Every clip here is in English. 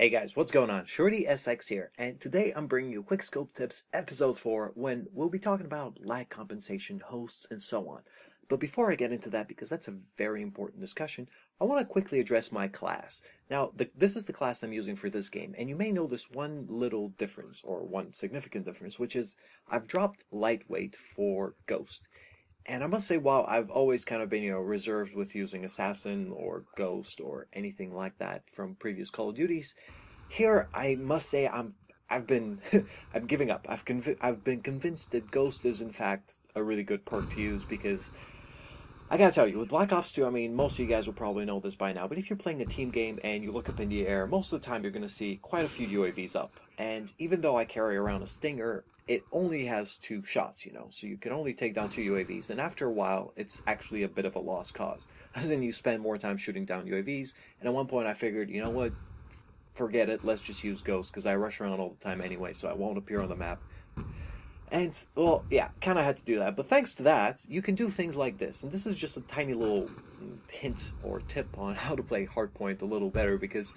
Hey guys, what's going on? Shorty SX here, and today I'm bringing you Quick Scope Tips episode 4 when we'll be talking about lag compensation, hosts, and so on. But before I get into that, because that's a very important discussion, I want to quickly address my class. Now, this is the class I'm using for this game, and you may notice one little difference, or one significant difference, which is I've dropped Lightweight for Ghost. And I must say, while I've always kind of been, reserved with using Assassin or Ghost or anything like that from previous Call of Duties, here I must say I've been I'm giving up. I've been convinced that Ghost is in fact a really good perk to use because I gotta tell you, with Black Ops 2, I mean, most of you guys will probably know this by now, but if you're playing a team game and you look up in the air, most of the time you're gonna see quite a few UAVs up. And even though I carry around a Stinger, it only has 2 shots, so you can only take down 2 UAVs, and after a while, it's actually a bit of a lost cause. As in, you spend more time shooting down UAVs, and at one point I figured, you know what, forget it, let's just use Ghost, because I rush around all the time anyway, so I won't appear on the map. And, well, yeah, kind of had to do that. But thanks to that, you can do things like this. And this is just a tiny little hint or tip on how to play Hardpoint a little better, because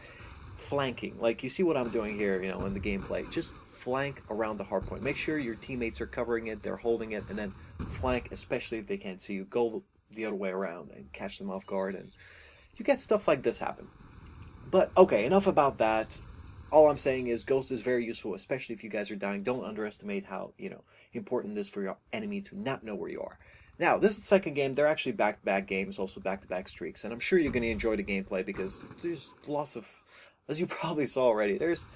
flanking, like you see what I'm doing here, in the gameplay, just flank around the hardpoint. Make sure your teammates are covering it, they're holding it, and then flank, especially if they can't see you. Go the other way around and catch them off guard, and you get stuff like this happen. But, okay, enough about that. All I'm saying is Ghost is very useful, especially if you guys are dying. Don't underestimate how, important it is for your enemy to not know where you are. Now, this is the second game. They're actually back-to-back games, also back-to-back streaks, and I'm sure you're going to enjoy the gameplay because there's lots of, as you probably saw already, there's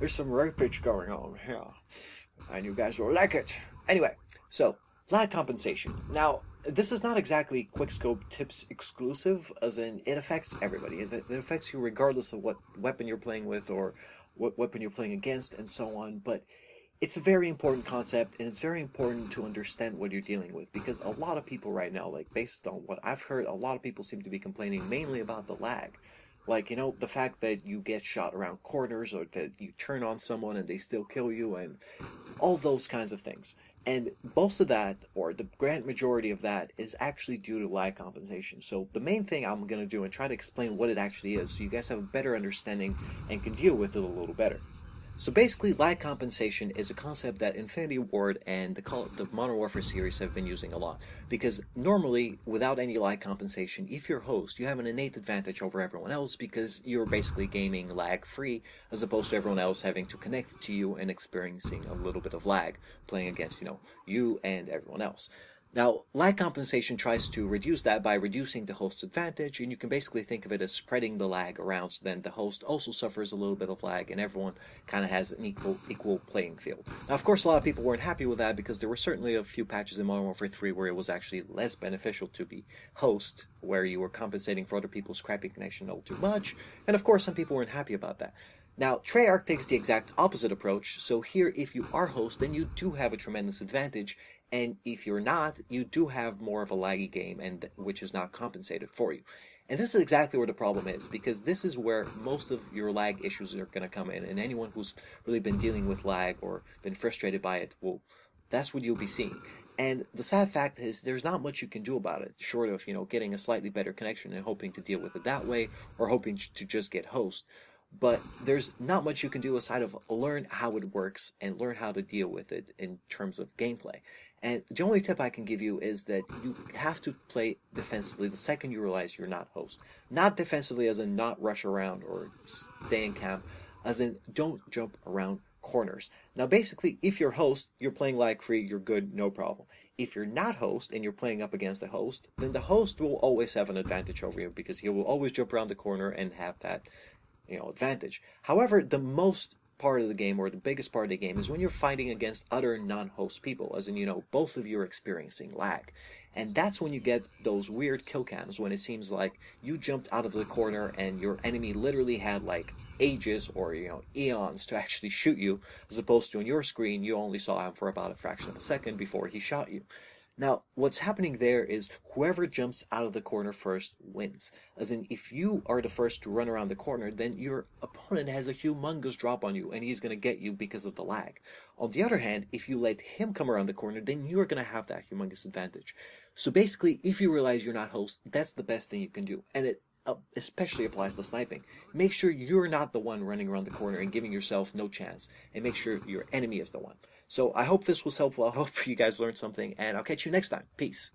some rapage going on here, and you guys will like it. Anyway, so, lag compensation. Now, this is not exactly Quickscope Tips exclusive, as in, it affects everybody. It affects you regardless of what weapon you're playing with or what weapon you're playing against and so on, but it's a very important concept, and it's very important to understand what you're dealing with, because a lot of people right now, like, based on what I've heard, a lot of people seem to be complaining mainly about the lag. Like, the fact that you get shot around corners, or that you turn on someone and they still kill you, and all those kinds of things. And most of that, or the grand majority of that, is actually due to lag compensation. So the main thing I'm going to do and try to explain what it actually is, so you guys have a better understanding and can deal with it a little better. So basically, lag compensation is a concept that Infinity Ward and the Modern Warfare series have been using a lot. Because normally, without any lag compensation, if you're host, you have an innate advantage over everyone else because you're basically gaming lag-free, as opposed to everyone else having to connect to you and experiencing a little bit of lag, playing against, you and everyone else. Now, lag compensation tries to reduce that by reducing the host's advantage, and you can basically think of it as spreading the lag around, so then the host also suffers a little bit of lag, and everyone kind of has an equal playing field. Now, of course, a lot of people weren't happy with that, because there were certainly a few patches in Modern Warfare 3 where it was actually less beneficial to be host, where you were compensating for other people's crappy connection a little too much, and of course, some people weren't happy about that. Now, Treyarch takes the exact opposite approach, so here, if you are host, then you do have a tremendous advantage, and if you're not, you do have more of a laggy game, and which is not compensated for you. And this is exactly where the problem is, because this is where most of your lag issues are going to come in, and anyone who's really been dealing with lag or been frustrated by it, well, that's what you'll be seeing. And the sad fact is, there's not much you can do about it, short of, getting a slightly better connection and hoping to deal with it that way, or hoping to just get host. But there's not much you can do aside of learn how it works and learn how to deal with it in terms of gameplay. And the only tip I can give you is that you have to play defensively the second you realize you're not host. Not defensively as in not rush around or stay in camp, as in don't jump around corners. Now basically, if you're host, you're playing lag-free, you're good, no problem. If you're not host and you're playing up against a host, then the host will always have an advantage over you, because he will always jump around the corner and have that advantage. However, the most part of the game, or the biggest part of the game, is when you're fighting against other non-host people, as in, both of you are experiencing lag. And that's when you get those weird kill cams, when it seems like you jumped out of the corner and your enemy literally had like ages or, eons to actually shoot you, as opposed to on your screen, you only saw him for about a fraction of a second before he shot you. Now, what's happening there is whoever jumps out of the corner first wins. As in, if you are the first to run around the corner, then your opponent has a humongous drop on you, and he's going to get you because of the lag. On the other hand, if you let him come around the corner, then you're going to have that humongous advantage. So basically, if you realize you're not host, that's the best thing you can do. And it especially applies to sniping. Make sure you're not the one running around the corner and giving yourself no chance, and make sure your enemy is the one. So I hope this was helpful. I hope you guys learned something, and I'll catch you next time. Peace.